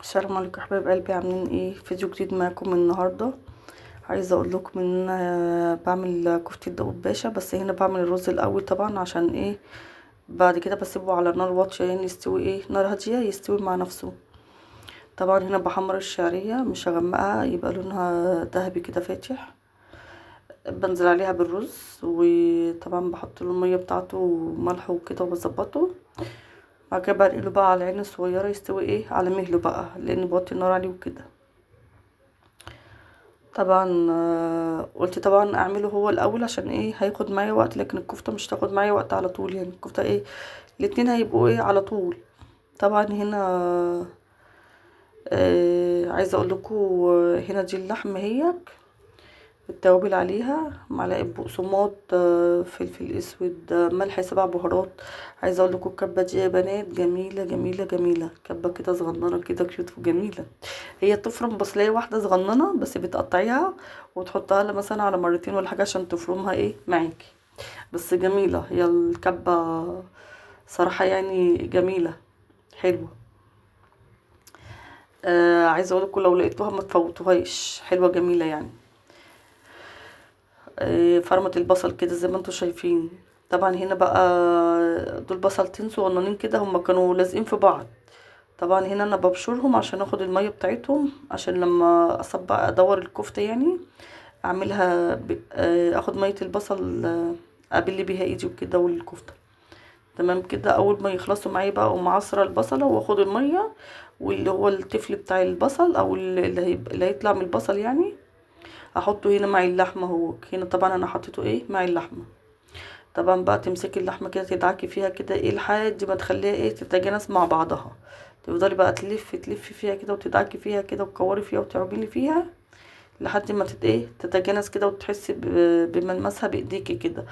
السلام عليكم يا حبايب قلبي، عاملين ايه؟ فيديو جديد معاكم النهارده. عايزه اقول لكم ان انا بعمل كفته داوود باشا، بس هنا بعمل الرز الاول طبعا. عشان ايه؟ بعد كده بسيبه على نار واطيه، يعني يستوي ايه، نار هاديه يستوي مع نفسه. طبعا هنا بحمر الشعريه، مش هغمقها، يبقى لونها ذهبي كده فاتح. بنزل عليها بالرز، وطبعا بحط له الميه بتاعته وملح وكده وبظبطه. بعد كده بنقله بقى على عين صغيره يستوي ايه على مهله بقى، لان بوطي النار عليه وكده. طبعا قلت طبعا اعمله هو الاول، عشان ايه؟ هياخد معايا وقت، لكن الكفته مش تاخد معايا وقت على طول. يعني الكفته ايه، الاتنين هيبقوا ايه على طول. طبعا هنا عايزه اقول لكم، هنا دي اللحمه هي التوابل عليها معلقه بقسماط، فلفل اسود، ملح، 7 بهارات. عايزه اقول لكم الكبه دي يا بنات جميله جميله جميله، كبه كده صغننه كده كيوت وجميله. هي تفرم بصلايه واحده صغننه بس، بتقطعيها وتحطها لها مثلا على مرتين ولا حاجه عشان تفرمها ايه معاكي. بس جميله هي الكبه صراحه، يعني جميله حلوه. عايزه اقول لكم لو لقيتوها ما تفوتوهاش، حلوه جميله يعني. فرمة البصل كده زي ما انتوا شايفين. طبعا هنا بقى دول بصلتين صغننين كده، هما كانوا لازقين في بعض. طبعا هنا انا ببشرهم عشان اخد المية بتاعتهم، عشان لما اصب ادور الكفتة يعني اعملها اخد مية البصل، ابل بيها ايدي وكده والكفتة. تمام كده، اول ما يخلصوا معايا بقى اقوم عصره البصله واخد الميه، واللي هو التفل بتاع البصل او اللي هيطلع من البصل يعني احطه هنا مع اللحمه. هو هنا طبعا انا حطيته ايه مع اللحمه. طبعا بقى تمسكي اللحمه كده تدعكي فيها كده ايه لحد ما تخليها ايه تتجانس مع بعضها. تفضلي بقى تلفي فيها كده وتدعكي فيها كده وتكوري فيها وتعملي فيها لحد ما ايه تتجانس كده، وتحسي بملمسها بايديكي كده.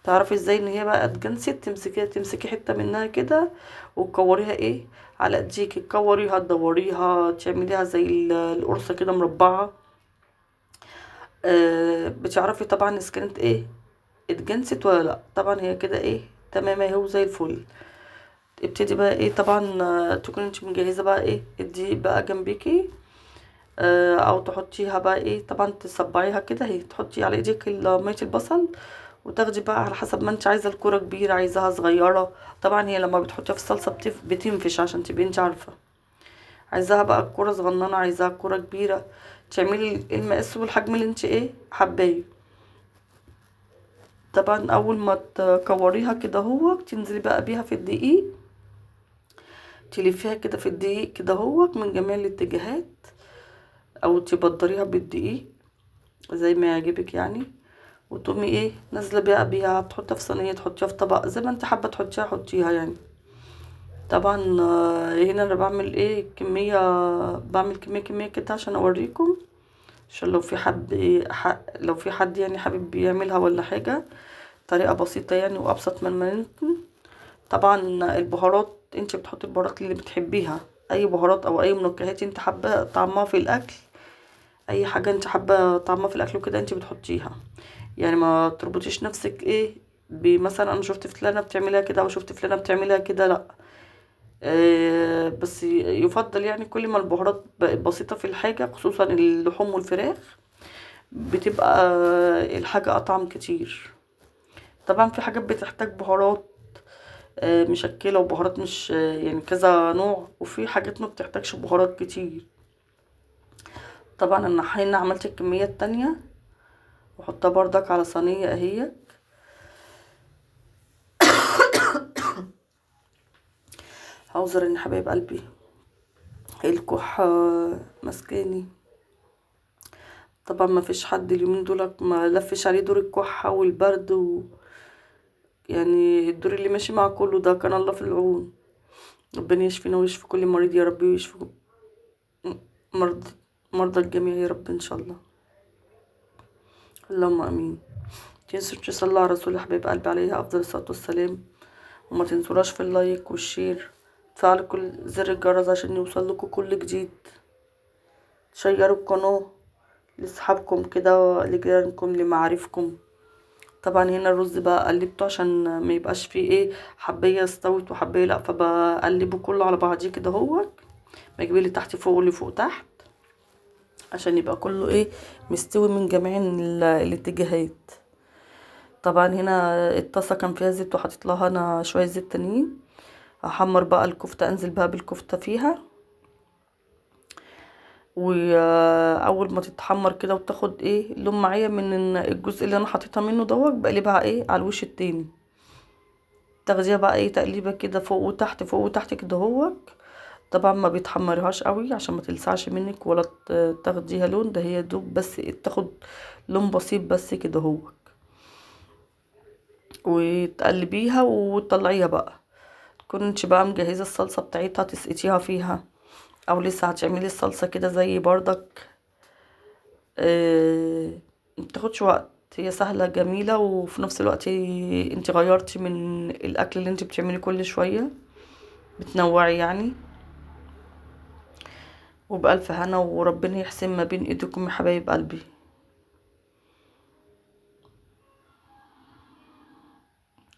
تعرفي ازاي ان هي بقى اتجنست؟ تمسكي حته منها كده وتكوريها ايه على ايديكي، تكوريها تدوريها تعمليها زي القرصه كده مربعه. بتعرفي طبعا اذا كانت ايه اتجنست ولا لا. طبعا هي كده ايه تمام اهو زي الفل. ابتدي بقى ايه طبعا، تكوني انت مجهزه بقى ايه الدقيق بقى جنبيكي. او تحطيها بقى ايه طبعا تصبعيها كده، هي تحطي على ايديك ميه البصل، وتاخدي بقى على حسب ما انت عايزه الكوره كبيره عايزاها صغيره. طبعا هي لما بتحطيها في الصلصه بتنفش، عشان تبقي انت عارفه عايزاها بقى الكوره صغننه عايزاها الكوره كبيره. تعملي المقاس والحجم اللي انت ايه حباه. طبعا اول ما تكوريها كده هو تنزلي بقى بيها في الدقيق، تلفيها كده في الدقيق كده هو من جميع الاتجاهات، او تبدريها بالدقيق زي ما يعجبك يعني. وتقومي ايه نازله بيها تحطها في صينيه، تحطيها في طبق زي ما انت حابه تحطيها حطيها يعني. طبعا هنا انا بعمل ايه كميه، بعمل كميه كده عشان اوريكم، عشان لو في حد إيه لو في حد يعني حابب يعملها ولا حاجه. طريقه بسيطه يعني وابسط من ما انت. طبعا البهارات انت بتحطي البهارات اللي بتحبيها، اي بهارات او اي منكهات انت حابه طعمها في الاكل. اي حاجه انت حابه طعمها في الاكل وكده انت بتحطيها. يعني ما تربطيش نفسك ايه بمثلا انا شفت فلانه بتعملها كده او شفت فلانه بتعملها كده، لا. بس يفضل يعني كل ما البهارات بقت بسيطه في الحاجه، خصوصا اللحوم والفراخ، بتبقى الحاجه اطعم كتير. طبعا في حاجات بتحتاج بهارات مشكله، وبهارات مش يعني كذا نوع، وفي حاجات ما بتحتاجش بهارات كتير. طبعا انا هنا عملت الكميه التانية واحطها بردك على صينيه اهي. عذرا يا حبايب قلبي، الكحة مسكاني. طبعا ما فيش حد اليومين دول ما لفش عليه دور الكحة والبرد يعني الدور اللي ماشي مع كله ده، كان الله في العون. ربنا يشفينا ويشفي كل مريض يا رب، ويشفي مرضى مرضى الجميع يا رب ان شاء الله. اللهم امين. تنسوا تصلوا على رسول حبيب قلبي عليه افضل الصلاه والسلام، وما تنسولاش في اللايك والشير، تفعلوا كل زر الجرس عشان يوصل لكم كل جديد. شيروا القناه لاصحابكم كده، لجيرانكم، لمعارفكم. طبعا هنا الرز بقى قلبته عشان ما يبقاش فيه ايه حبايه استوت وحبايه لا، فبقلبه كله على بعضيه كده هو. بجيب اللي تحت فوق واللي فوق تحت عشان يبقى كله ايه مستوي من جميع الاتجاهات. طبعا هنا الطاسه كان فيها زيت وحطيت لها انا شويه زيت تانيين. احمر بقى الكفته، انزل بقى بالكفته فيها، واول ما تتحمر كده وتاخد ايه لون معايا من الجزء اللي انا حطيتها منه دوت، بقلبها ايه على الوش التاني. تاخديها بقى ايه تقليبه كده فوق وتحت فوق وتحت كده هوت. طبعا ما بيتحمرهاش قوي عشان ما تلسعش منك ولا تاخديها لون، ده هي دوب بس تاخد لون بسيط بس كده هوت. وتقلبيها وتطلعيها بقى. تكونش بقى مجهزه الصلصه بتاعتها تسقطيها فيها، او لسه هتعملي الصلصه كده زي بردك. متاخدش وقت، هي سهلة جميلة، وفي نفس الوقت انت غيرتي من الاكل اللي انت بتعملي كل شوية، بتنوعي يعني. وبألف هنا، وربنا يحسن ما بين ايديكم يا حبايب قلبي.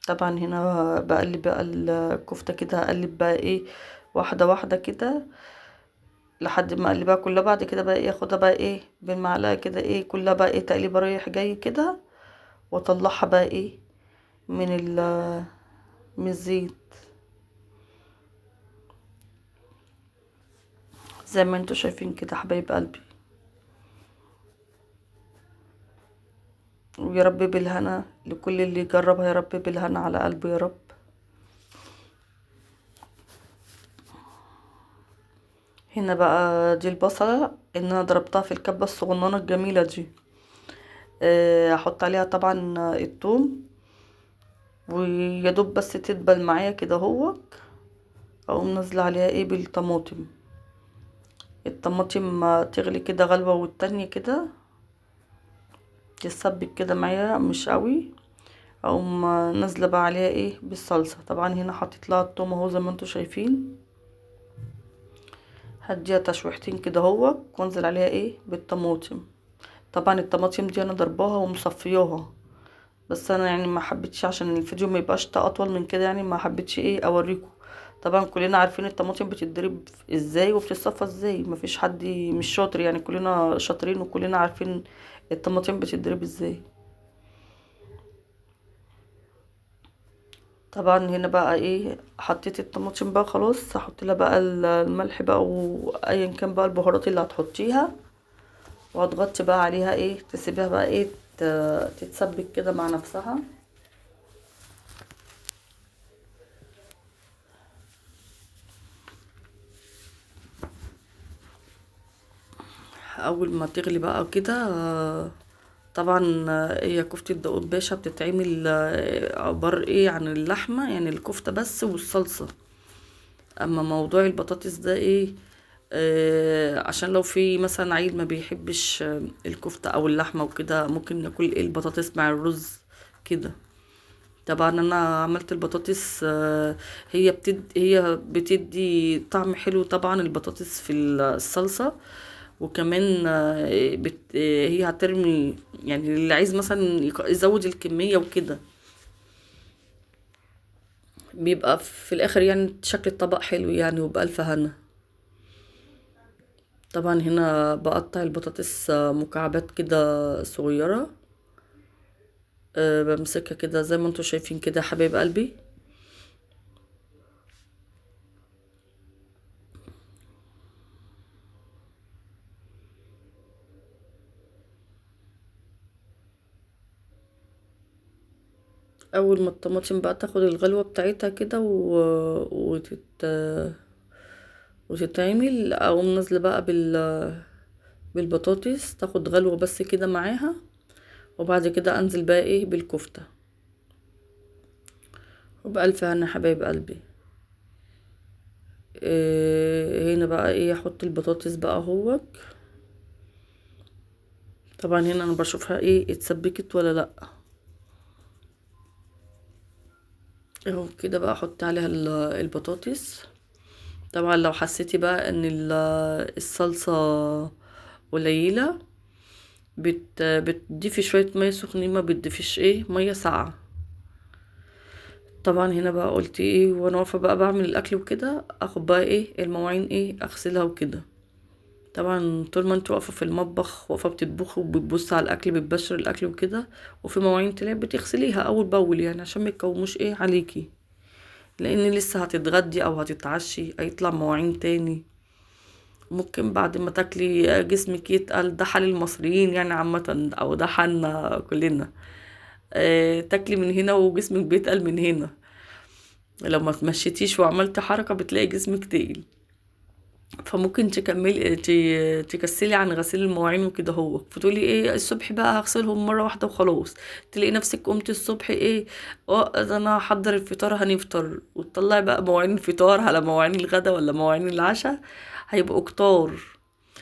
طبعا هنا بقلب بقى الكفتة كده، هقلب بقى ايه واحدة واحدة كده لحد ما اقلبها كلها. بعد كده بقى ايه اخدها بقى ايه بالمعلقة كده ايه كلها بقى ايه تقليبة رايح جاي كده، واطلعها بقى ايه من من الزيت زي ما انتوا شايفين كده حبايب قلبي. ويا رب بالهنا لكل اللي يجربها، يا رب بالهنا على قلبه يا رب. هنا بقى دي البصلة اللي انا ضربتها في الكبة الصغننة الجميلة دي. احط عليها طبعا الثوم، ويا دوب بس تدبل معايا كده هو، اقوم نازله عليها ايه بالطماطم. الطماطم تغلي كده غلوة والتانية كده تسبك كده معايا مش قوي، اقوم نازله بقى عليها ايه بالصلصه. طبعا هنا حطيت لها الثوم اهو زي ما انتوا شايفين. هديها تشويحتين كده هو، وانزل عليها ايه بالطماطم. طبعا الطماطم دي انا ضرباها ومصفياها، بس انا يعني ما حبيتش عشان الفيديو ما يبقاش اطول من كده، يعني ما حبيتش ايه اوريكم. طبعا كلنا عارفين الطماطم بتتضرب ازاي وبتتصفى ازاي، مفيش حد مش شاطر، يعني كلنا شاطرين وكلنا عارفين الطماطم بتتضرب ازاي. طبعا هنا بقى ايه حطيت الطماطم بقى خلاص، هحط لها بقى الملح بقى وايا كان بقى البهارات اللي هتحطيها، وهتغطي بقى عليها ايه تسيبيها بقى ايه تتسبك كده مع نفسها. اول ما تغلي بقى كده طبعا هي كفتة دقوق باشا بتتعمل عبارة ايه عن اللحمة، يعني الكفتة بس والصلصة. اما موضوع البطاطس ده ايه عشان لو في مثلا عيل ما بيحبش الكفتة او اللحمة وكده، ممكن ناكل ايه البطاطس مع الرز كده. طبعا انا عملت البطاطس هي بتدي طعم حلو طبعا البطاطس في الصلصة. وكمان هي هترمي، يعني اللي عايز مثلا يزود الكمية وكده، بيبقى في الاخر يعني شكل الطبق حلو يعني وبألف هنا. طبعا هنا بقطع البطاطس مكعبات كده صغيرة. بمسكها كده زي ما انتوا شايفين كده يا حبايب قلبي. اول ما الطماطم بقى تاخد الغلوة بتاعتها كده وتتعمل، اقوم نازله بقى بالبطاطس تاخد غلوة بس كده معاها. وبعد كده انزل بقى ايه بالكفتة، وبألف هنا حبايب قلبي. هنا بقى ايه احط البطاطس بقى اهوت. طبعا هنا انا بشوفها ايه اتسبكت ولا لا، اهو كده بقى احط عليها البطاطس. طبعا لو حسيتي بقى ان الصلصة قليلة، بتضيفي شوية مية سخنين، ما بتضيفيش ايه مية ساقعة. طبعا هنا بقى قلت ايه وانا واقفه بقى بعمل الاكل وكده، اخد بقى ايه المواعين ايه اغسلها وكده. طبعا طول ما انت واقفه في المطبخ، واقفه بتطبخي وبتبص على الاكل، بتبشر الاكل وكده، وفي مواعين تلاقي بتغسليها اول باول يعني عشان ما يتكوموش ايه عليكي، لان لسه هتتغدي او هتتعشي هيطلع مواعين تاني. ممكن بعد ما تاكلي جسمك يتقل، ده حال المصريين يعني عامة، او ده حالنا كلنا. تاكلي من هنا وجسمك بيتقل من هنا. لو ما تمشيتيش وعملت حركة بتلاقي جسمك تقيل. فممكن تكملي تكسلي عن غسيل المواعين وكده، هو فتقولي ايه الصبح بقى هغسلهم مرة واحدة وخلاص. تلاقي نفسك قمتي الصبح ايه، اه ده انا هحضر الفطار هنفطر، وتطلعي بقى مواعين الفطار على مواعين الغدا ولا مواعين العشاء، هيبقوا كتار.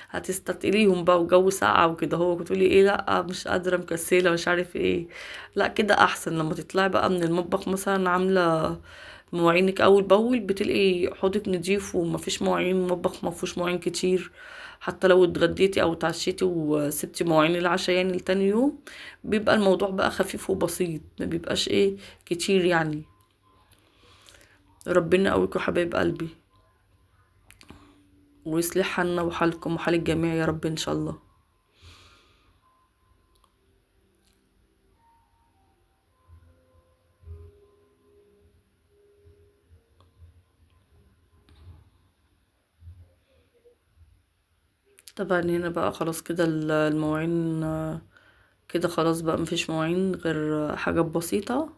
هتستتقليهم بقى وجو ساقعة وكده، هو بتقولي ايه لا مش قادرة مكسلة مش عارف ايه. لا كده احسن، لما تطلعي بقى من المطبخ مثلا عاملة مواعينك اول باول، بتلاقي حوضك نضيف ومفيش مواعين، المطبخ مفيهوش مواعين كتير. حتى لو اتغديتي او اتعشيتي وسبتي مواعين العشاء يعني لتاني يوم، بيبقى الموضوع بقى خفيف وبسيط، ما بيبقاش ايه كتير يعني. ربنا يقويكم حبايب قلبي، ويصلح حالنا وحالكم وحال الجميع يا رب ان شاء الله. طبعا هنا بقى خلاص كده المواعين كده خلاص بقى مفيش مواعين غير حاجات بسيطة.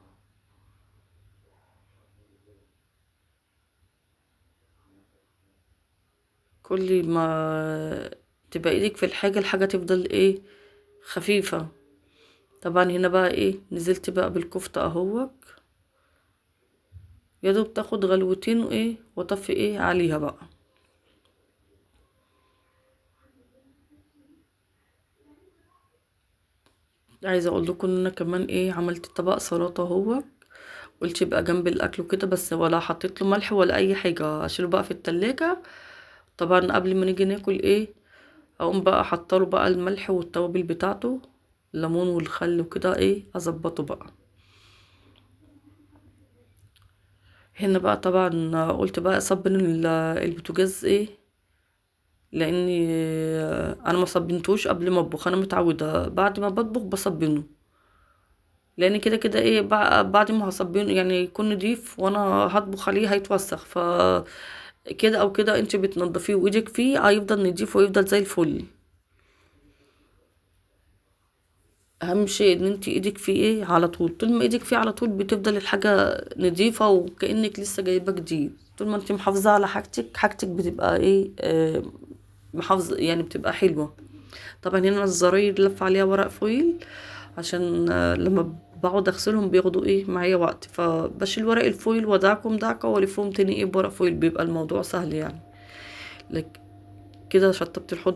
كل ما تبقى ايدك في الحاجة تفضل ايه خفيفة. طبعا هنا بقى ايه نزلت بقى بالكفتة اهوك، يا دوب تاخد غلوتين وايه واطفي ايه عليها بقى. عايزة اقول لكم ان انا كمان ايه عملت طبق سلطة اهوك، قلت يبقى جنب الاكل وكده، بس ولا حطيت له ملح ولا اي حاجة، اشيله بقى في التلاجة. طبعا قبل ما نيجي ناكل ايه اقوم بقى حطاله بقى الملح والتوابل بتاعته، الليمون والخل وكده ايه اظبطه بقى. هنا بقى طبعا قلت بقى اصبن البوتاجاز ايه، لاني انا ما صبنتوش قبل ما اطبخ، انا متعوده بعد ما بطبخ بصبنه، لان كده كده ايه بعد ما هصبنه يعني يكون نضيف وانا هطبخ عليه هيتوسخ، ف كده او كده انت بتنضفيه وايدك فيه هيفضل نضيف ويفضل زي الفل. اهم شيء ان انت ايدك فيه ايه على طول، طول ما ايدك فيه على طول بتفضل الحاجه نضيفه وكانك لسه جايبه جديد. طول ما انت محافظه على حاجتك بتبقى ايه محافظه يعني بتبقى حلوه. طبعا هنا الزراير لف عليها ورق فويل، عشان لما بقعد اغسلهم بياخدوا ايه معايا وقت، فبشيل ورق الفويل ودعكم دعكه والفهم تاني ايه بورق فويل، بيبقى الموضوع سهل يعني. لك كده شطبت الحوض